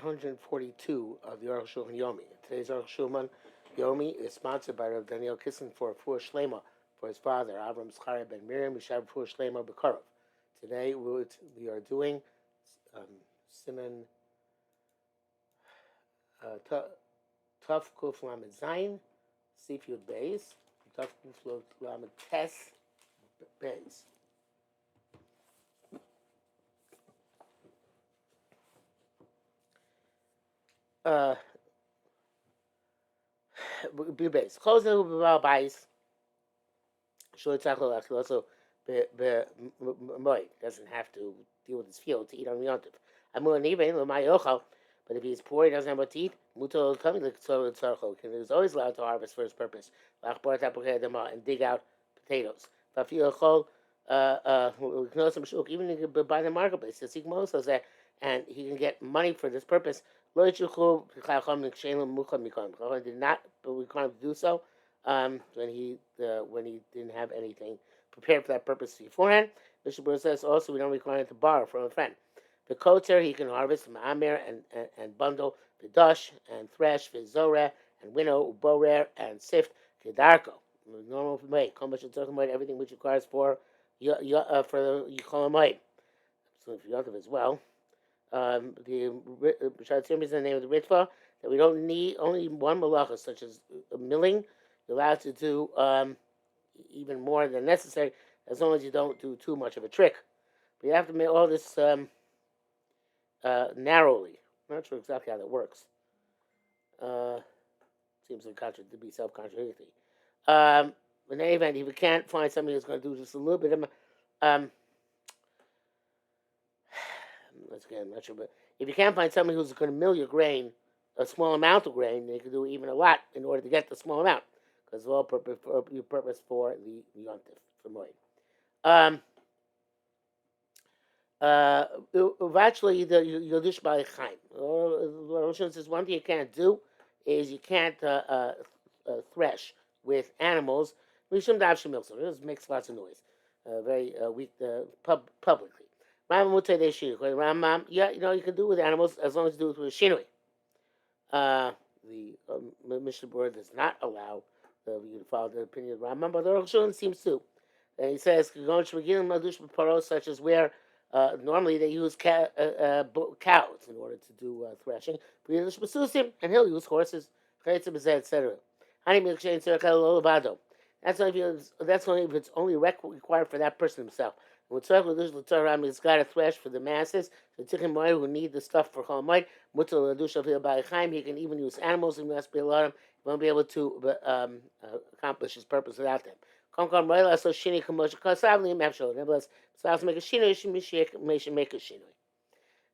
142 of the Arukh HaShulchan Yomi. Today's Arukh HaShulchan Yomi is sponsored by Rav Daniel Kissen for Fuhr Shlema for his father, Avram Zcharia ben Miriam, Yishav Fuhr Shlema Bekarov. Today we are doing um, Siman Tuf Kuf Lamed Zayin, Sif Yud Beis, Tuf Kuf Lamed Tes Beis. Be base. Close the bais. Shul tzachol also moed doesn't have to deal with his field to eat on the yontif. Amu anivein l'may yochal. But if he's poor, he doesn't have what to eat. Mutal coming to tzachol. He's always allowed to harvest for his purpose. Lachbar tapukei dema and dig out potatoes. Fafil chol even if he can buy the marketplace. The Sikmo says that, and he can get money for this purpose. Lo yichuchu chacham kshelim mucham mikam. Chacham did not, but we can't do so when he didn't have anything prepared for that purpose beforehand. Mr. Burr says also we don't require him to borrow from a friend. The kotzer he can harvest ma'amer and bundle the dush and thresh v'zoreh and winnow uborer and sift kedarko. Normal way. Everything which requires for the Yechol HaMoed. So if Yontif as well. The Shatzim is the name of the Ritva, that we don't need only one malacha, such as milling. You're allowed to do even more than necessary, as long as you don't do too much of a trick. But you have to make all this narrowly. I'm not sure exactly how that works. Seems to be self-contradictory. In any event, if you can't find somebody who's going to do just a little bit of once again, I'm not sure, but if you can't find somebody who's going to mill your grain, a small amount of grain, then you can do even a lot in order to get the small amount, because it's all purpose for the yontif for moed. Actually, the Yodish by Chaim. Rosh says one thing you can't do is you can't thresh with animals. Mishum dav shemil, so it makes lots of noise. Very weak publicly. Rambam would say they should. Rambam, yeah, you can do it with animals as long as you do it with a shinui. The Mishnah Berurah does not allow you to follow the opinion of Rambam, but the Arukh HaShulchan seems to. And he says, such as where normally they use cows in order to do threshing. And he'll use horses, etc. That's only if it's only required for that person himself. When he's got to thresh for the masses, who need the stuff for Chol Hamoed, he can even use animals and must be a lot of them. He won't be able to accomplish his purpose without them. Nevertheless, Styles make a shinoi, should make a shinoi.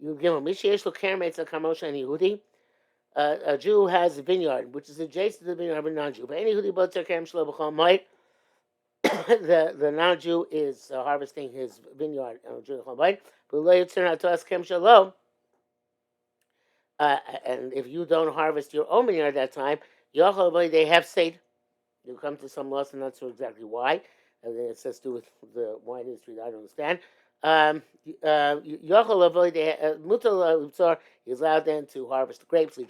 You give him Mishesh lo kermetz a kamosha and Yehudi. A Jew has a vineyard, which is adjacent to the vineyard of a non-Jew. But any Yehudi botzer kerem shlo b'chol moed, the non-Jew is harvesting his vineyard on Jew b'chol moed. But lo yitzur ha'toas kerem shlo. And if you don't harvest your own vineyard at that time, they have said. You come to some loss, and not sure exactly why. And then it says to do with the wine industry that I don't understand. He's allowed then to harvest the grapes, and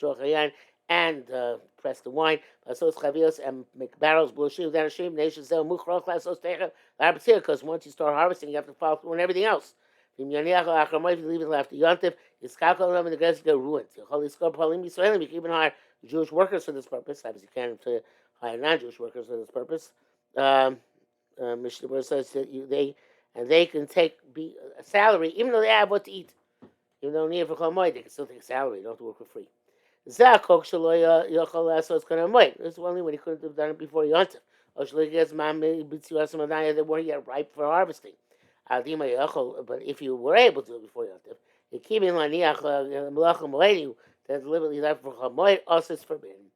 press the wine, and make barrels, because once you start harvesting, you have to follow through on everything else. If you leave it after Yontif, it's and the guys get ruined. You can even hire Jewish workers for this purpose, as you can to hire non-Jewish workers for this purpose. Mishnah Berurah says that they can take a salary, even though they have what to eat. Even though they need it for Chol Hamoed, they can still take a salary. They don't have to work for free. This is only when he couldn't have done it before Yontif. They weren't yet ripe for harvesting. But if you were able to do it before Yontif, you keep in that deliberately left for Chol Hamoed, also is forbidden.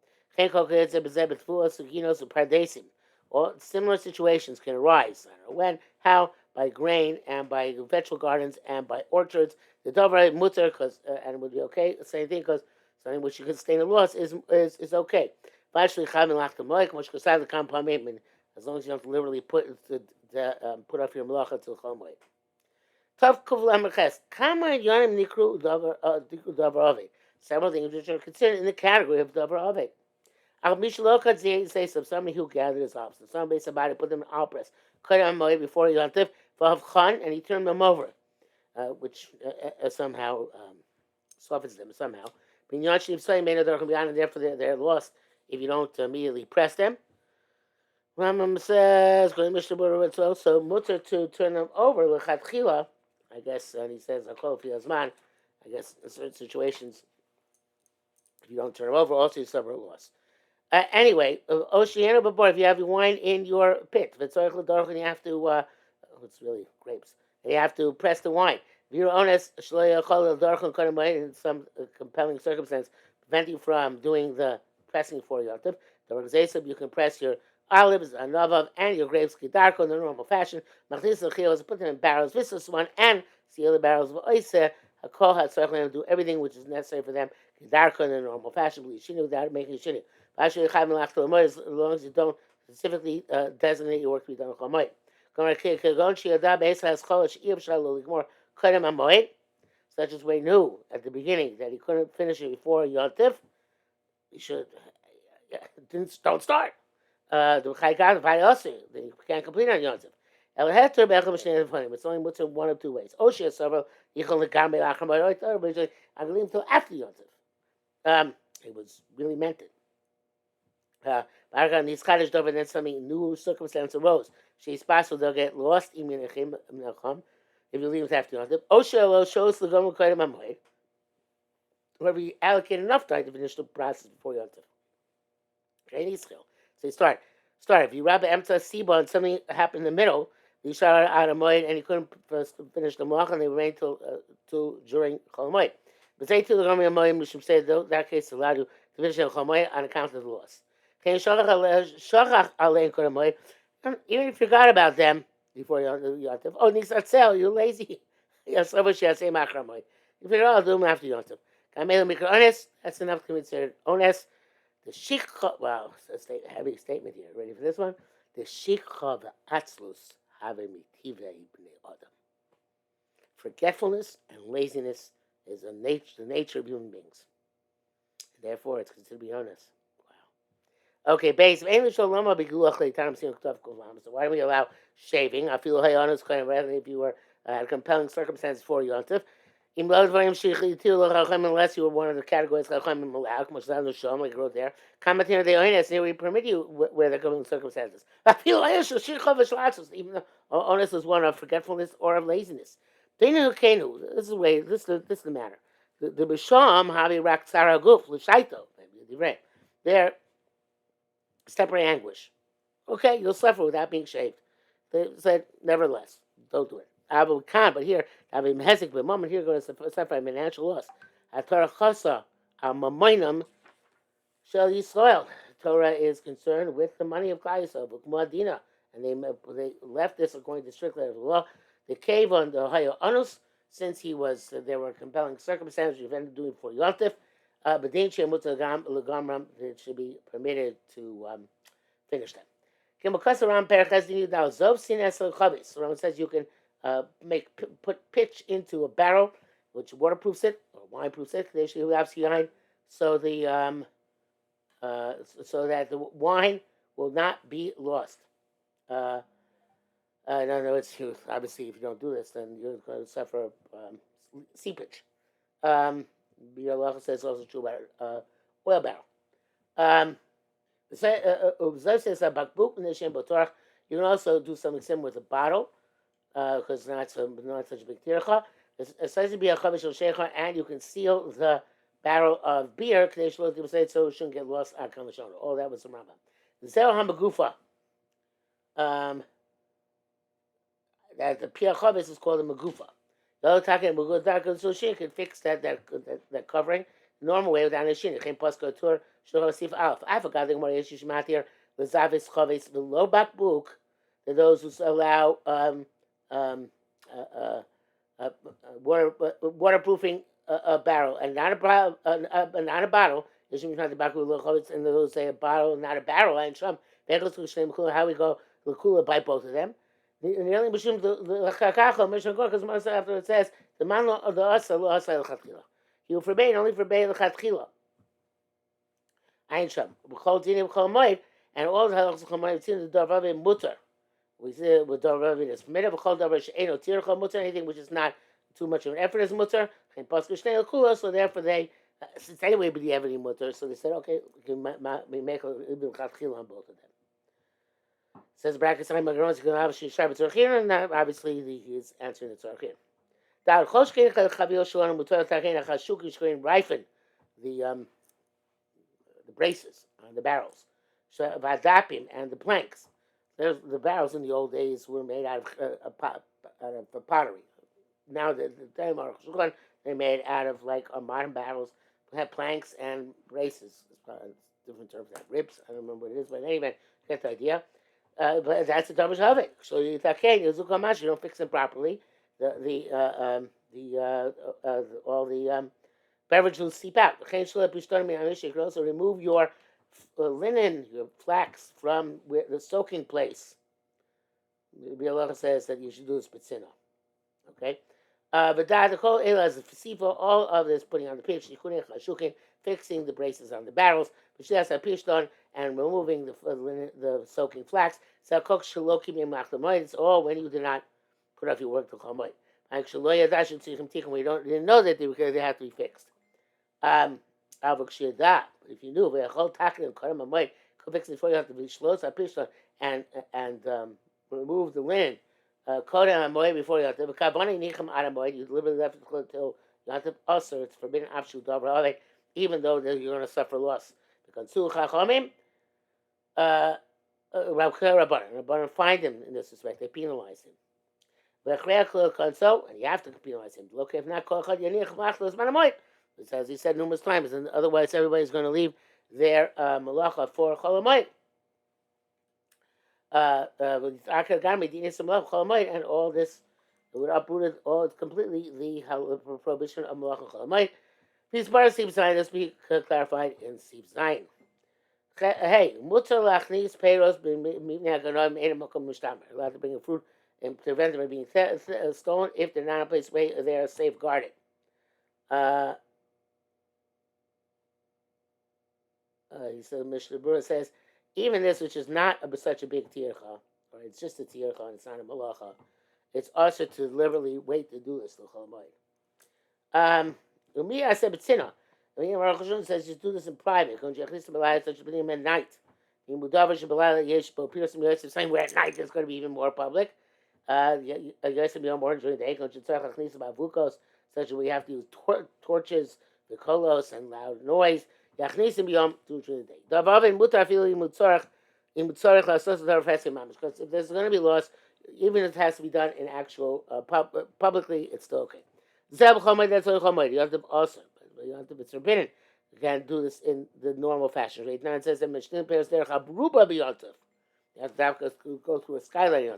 Or similar situations can arise. I don't know when, how, by grain and by vegetable gardens and by orchards. The dover mutter, and it would be okay. The same thing, because something which you could sustain a loss is okay. As long as you don't literally put off your malacha till Chol Hamoed. several things which are considered in the category of davar aved. Al mishlo katzeh say somebody who gathered his hops. Somebody put them in al press, cut them away before yontif for khan, and he turned them over, which somehow softens them somehow. Binyan shim say made of and therefore they're lost if you don't immediately press them. Rambam says, it's also mutter to turn them over, l'chatchila, I guess, and he says, akol fi hazman, I guess in certain situations, if you don't turn them over, also you suffer a loss. Anyway, Oceano before, if you have wine in your pit, and you have to, it's really grapes, and you have to press the wine. If you're honest, in some compelling circumstance, prevent you from doing the pressing for your tip, you can press your olives, anavav, and your grapes kidarko in the normal fashion. Put them in barrels, this one, and seal the barrels of oiser. Do everything which is necessary for them kidarko in the normal fashion, without making shini. As long as you don't specifically designate your work to be done on Chamoy. Such as we knew at the beginning that he couldn't finish it before Yontif, he should don't start. Then you can't complete on Yontif. It's only what's in one of two ways. Oshia several until after Yontif. It was really meant it. These Kaddish Dover, then something new circumstance arose. She's possible they'll get lost if you leave it after Yontif. Osha shows the government quite a memory. Whoever you allocate enough time to finish the process before Yontif. Okay, so you start. If you wrap an emta siba and something happened in the middle, you shot out of moed and you couldn't finish the malach and they remained till during Chol Moed. But say to the government moed, we should say that case allowed you to finish the Chol Moed on account of the loss. Even if you forgot about them before Yontif, Nisatzel, you're lazy. You figure I'll do them after Yontif. That's enough to be considered honest. The shikha, wow, it's a heavy statement here. Ready for this one? The shikha v'atzlus have mitive b'nei adam. Forgetfulness and laziness is the nature of human beings. Therefore, it's considered to be honest. Okay, base. So why do we allow shaving? I feel honest, kind of rather if you were had compelling circumstances for Yontif. Unless you were one of the categories like I wrote there. Commenting the onus, we permit you where they're compelling circumstances. I feel even though honest is one of forgetfulness or of laziness. This is the way. This is the matter. The b'sham havi rak tzara guf l'shaito. They're temporary anguish. Okay, you'll suffer without being shaved. They said, nevertheless, don't do it. Abu Khan, but here, Abu Mehesik, but moment here going to suffer a financial loss. Torah chasa al mamoinam shel Yisrael. Torah is concerned with the money of Klal Yisrael, Bukmadina, and they left this according to strict letter of the law. The cave on the Hayo Anus, since there were compelling circumstances prevented doing for Yontif. But it should be permitted to finish them. Ram says you can put pitch into a barrel, which waterproofs it or wineproofs it. So that the wine will not be lost. In other words, obviously, if you don't do this, then you're going to suffer seepage. Biur says also true about oil barrel. Says you can also do something similar with a bottle, because it's not such a big tircha. It says to be a chavish shecha, and you can seal the barrel of beer so it shouldn't get lost on Kamashon. Oh, that was the Rambam. Zel hamagufa. That the pia chavis is called a magufa. So she can fix that covering the normal way without a shin. I forgot the Gemara issue here. L'zavis chavis below bakbuk. To those who allow waterproofing a barrel and not a bottle. And those say a bottle, not a barrel. And some how we go l'kula by both of them. The only mishum the chakachah mishum because after it says the man of the asa lo asa l'chatchila. He will forbade only forbade l'chatchila. Ein sham. B'chol dinim b'chol moed, and all the halachas b'chol moed, the davav mutter. We say with davav is permitted. B'chol davar she'eno tircha mutter, anything which is not too much of an effort is mutter. And pasuk shnei l'kula, so therefore they, since anyway b'di'evedi mutter, so they said, okay, we make a l'chatchila on both of them. Says brackets I'm going to have Shishar B'Tzorchir, and obviously he is answering the Tzorchir. Dal Choshkin Chavio Shalom Mutar Tachin Achashuk Yishkoin Rifen, the braces on the barrels, so Vadapim and the planks. There's the barrels in the old days were made out of pottery. Now the time Arukh HaShulchan they're made out of like modern barrels. They have planks and braces. It's different terms for that. Ribs. I don't remember what it is, but anyway, get the idea. But that's the damage of it. So you don't fix them properly. All the beverage will seep out. You can also remove your linen, your flax from the soaking place. The Allah says that you should do this b'tzina. Okay. But the whole as all of this putting on the pitch, fixing the braces on the barrels, and removing the soaking flax. It's all when you did not put off your work to Chol Moed. We didn't know that they have to be fixed. If you knew, could fix it before you have to be shlos and remove the linen. Before you have to. You deliberately left it till you have to usher. It's forbidden even though you're going to suffer loss. Because Rabbanan find him in this respect. They penalize him. And you have to penalize him. Look, if not, as he said numerous times, and otherwise everybody's going to leave their malacha for Chol Hamoed. And all this would uproot all completely the prohibition of malacha Chol Hamoed. These bars Sib Zayin, this be clarified in Sib Zayin. Hey, mutar lachnis peiros b'mivnei haganoim ein makom mushtamer. Allowed to bring a fruit and prevent them from being stolen if they're not in a place where they are safeguarded. He said, Mishnah Berurah says, even this, which is not such a big tircha, or it's just a tircha and it's not a malacha, it's also to deliberately wait to do this. Umi, I said, b'tzina. Arukh HaShulchan says, just do this in private. At night. Saying where at night it's going to be even more public. More during the day. Such that we have to use torches, the kolos, and loud noise. If there's going to be loss, even if it has to be done in actual publicly, it's still okay. You have to also, you have to. It's forbidden. You can't do this in the normal fashion. Right now it says that you have to go through a skylight.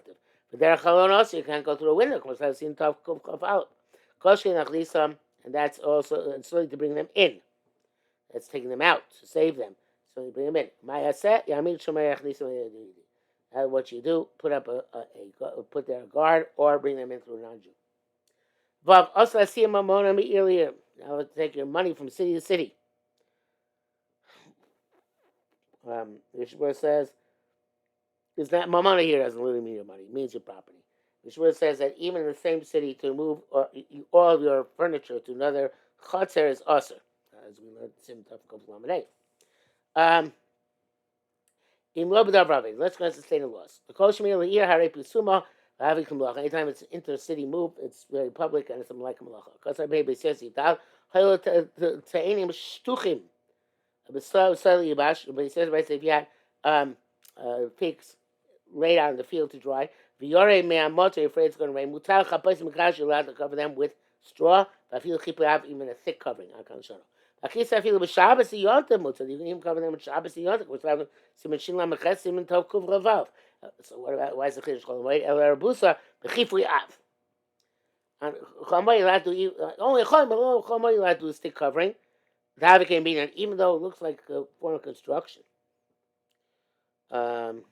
But also you can't go through a window. I've seen and that's also and slowly to bring them in. That's taking them out to save them. So you bring them in. What you do, put up put there a guard or bring them in through a non-Jew. Vav also I see a mamona me earlier. Now let's take your money from city to city. Yeshua says, "Is that mamona here doesn't really mean your money; it means your property." Yeshua says that even in the same city to move all of your furniture to another chatzer is usher, as we learned Sim Tafkov Lamanei. Let's go to sustain a loss. The Koshmir Leir Hare Pusuma. Anytime it's intercity move, it's very public and it's like malacha. Because our baby says but he says right, if you had pigs laid out in the field to dry, you're afraid it's going to rain. You're allowed to cover them with straw. Even a thick covering. You can even cover them with Shabbos Yontif. So what about why is the Chiddush Chol Hamoed? El Arabusa b'chifui av. And Chol Hamoed allowed to eat only Chol Hamoed allowed to do a stick covering. The Havik can be even though it looks like a form of construction. Mr.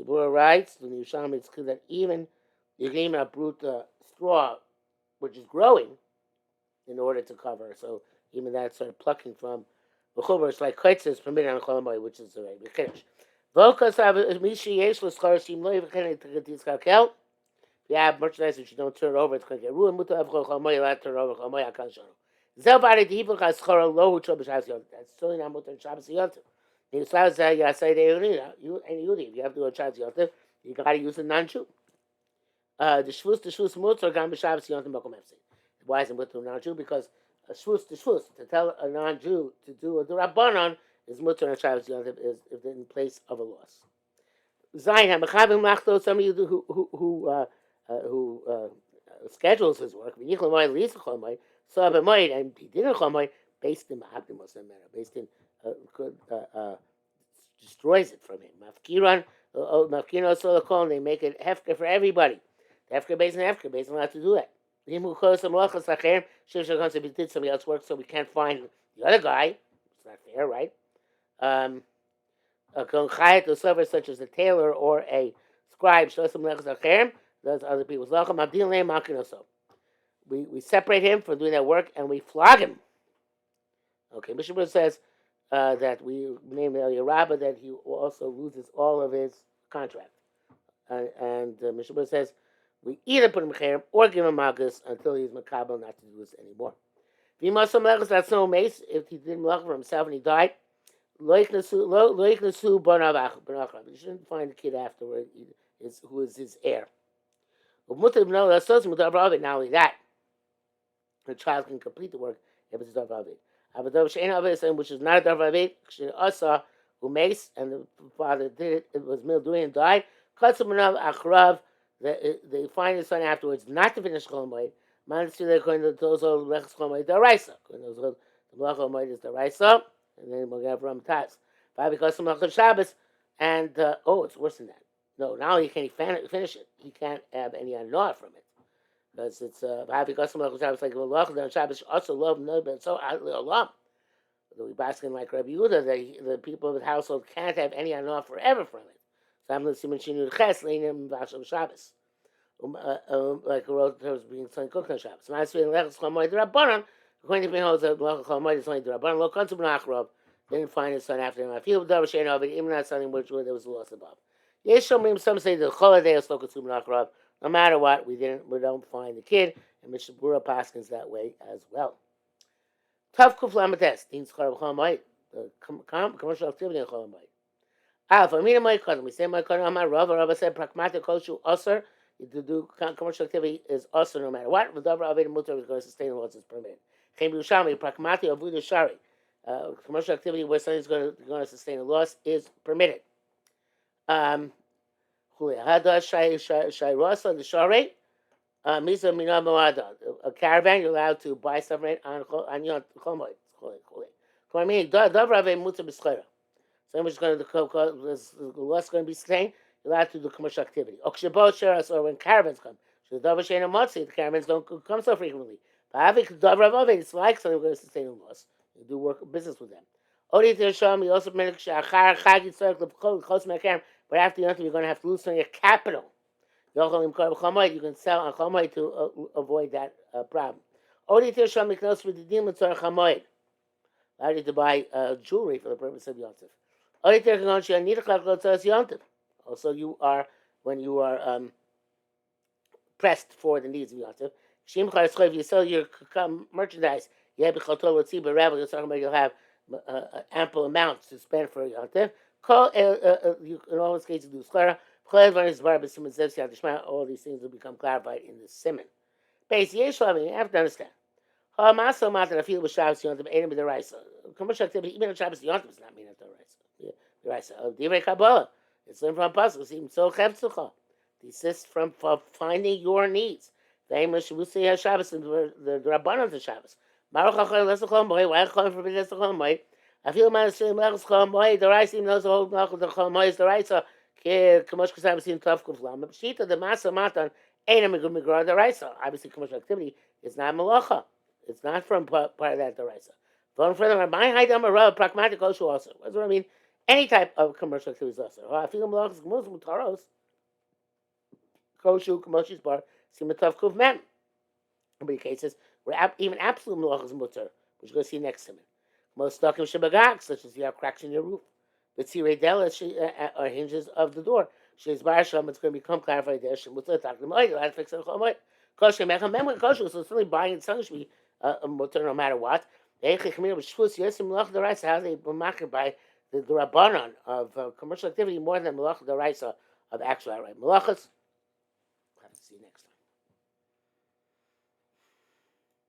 Berurah writes, the Yerushalmi, it's clear that even you can even uproot the straw which is growing, in order to cover. So even that sort of plucking from the chuber, it's like kaitz is permitted on cholamoy, which is already finish. Vokas have mishi yesh l'scharashim loy v'chenek to get these kakel. If you have merchandise which you don't turn over, it's going to get ruined. Muta av cholamoy, you turn over cholamoy akan shano. Zelbari the evil chaschara lo hutra b'shavas yontif. That's still not muta Shabbos yontif. You say you and you have to go to Shabbos yontif. You got to use a non-Jew. The shvus mutar gam b'Shabbos yontif makom efsei. Why is it mutar non-Jew? Because a shvus to tell a non-Jew to do a rabbanon is mutar on Shabbos yontif is in place of a loss. Zayin hamachavim machto. Somebody who schedules his work. V'yichol moed l'yisachol moed. So b'moed and he didn't chol moed based in mahabdimos and based in destroys it from him. Mafkiran. Mafkino solakon, they make it hefker for everybody. Hefker based on how to do it. Him who calls some lachas lachem, shiv shakon said he did somebody else work, so we can't find the other guy. It's not fair, right? A konchayet or server such as a tailor or a scribe, show some lachas lachem, does other people's lacham. Abdil name makinoso. We separate him from doing that work and we flog him. Okay, Mishnah says that we name El Rabba that he also loses all of his contract. And Mishnah says we either put him cherem or give him magus until he's makabel not to do this anymore. If he must some lechus, that's no mace. If he didn't lech for himself and he died, loik nasu banav. You shouldn't find the kid afterward who is his heir. Not only that, the child can complete the work if it's davar aved. Which is not a davar aved, asa who makes and the father did it was mil doing and died. Katzumanav achrav. They find his son afterwards not to finish chol moed. Man, see they're going to those old lechus chol moed daraisa. The melach chol moed is daraisa, and then we'll get from taz. Why? Because some melach Shabbos, and it's worse than that. No, now he can't finish it. He can't have any anor from it. Because it's because some melach Shabbos like melach on Shabbos also love no, but so alam. We basking like Rabbi Yehuda, the people of the household can't have any anor forever from it. So I'm listening to Shinu Ches Leinim Vasham Shabbos. Like a road terms being son cooked on Shabbos. So I'm saying Lechus Chomoy the Rabbanon. According to me, holds that Lechus Chomoy is only the Rabbanon. Lo Kontum Nachrov didn't find his son after him. I feel Davar Shein Ovid, even not something which there was a loss above. Yesh Shomrim, some say the Choladay is Lo Kontum Nachrov. No matter what, we don't find the kid, and Mishnah Berurah paskins that way as well. Tav Kuf Lamates, Din Schar Chomoy, the commercial activity in Chomoy. For me, we say my Rava said pragmatic koshu osir. To do commercial activity is osir no matter what. V'davar aved mutar is going to sustain what is permitted. Chem Yerushalmi pragmatic avuda shari. Commercial activity where something is going to sustain a loss is permitted. Hada shayrasa the shari. Misa mina moada. A caravan you're allowed to buy something on your chomoy. I mean davar aved mutar b'schera. Someone's going to what's going to be sustained, you're allowed to do commercial activity. Or when caravans come. The caravans don't come so frequently. But it's like something going to sustain a loss. You do work business with them. You also but after you you're going to have to lose some of your capital. You can sell on Chomoy to avoid that problem. Allowed you to buy jewelry for the purpose of Yontif. Also, you are when you are pressed for the needs of Yontif. If you sell your merchandise, you're talking about you'll have ample amounts to spend for Yontif. You in all these cases do sklara. All these things will become clarified in the simon. Basically, you have to understand. Commercial activity, even on Shabbos Yontif, is not mean at the Raisa. Divrei Kabbalah, it's learned from Apostles. Even so, Chevtzucha, desist from finding your needs. Famous Shavusi Shabbos and the Rabbanon of Shabbos. Maruch HaChol Lesachol Moed. Why Chol forbid Lesachol Moed? I feel my name Lesachol Moed. The Raisa even knows the whole Malchus the Chol Moed is the Raisa. Kamosh Kasam seen Tov Kuflam. But Shita the Masa Matan ain't a Megumigrar the Raisa. Obviously, commercial activity is not Malacha. It's not from part of that Raisa. Going further, my Haidam Arav pragmatic Oshu also. That's what I mean. Any type of commercial activity is also. I feel Malachas Muslim Taros. Koshu Kamoshi's bar. Simatov Kuv Mem. In many cases, where even absolute malach is mutter, which you're going to see next time. Most stuckim shabagak, such as you have cracks in your roof. The tzirei dela are hinges of the door. She's barasham, it's going to become clarified there. She mutter taklim oid, you'll have to fix it. Kosher mechem memra kosher, so certainly buying and selling should be a mutter no matter what. How they by the rabbanon of commercial activity more than malach the rights of actual right malachas. We'll have to see next time.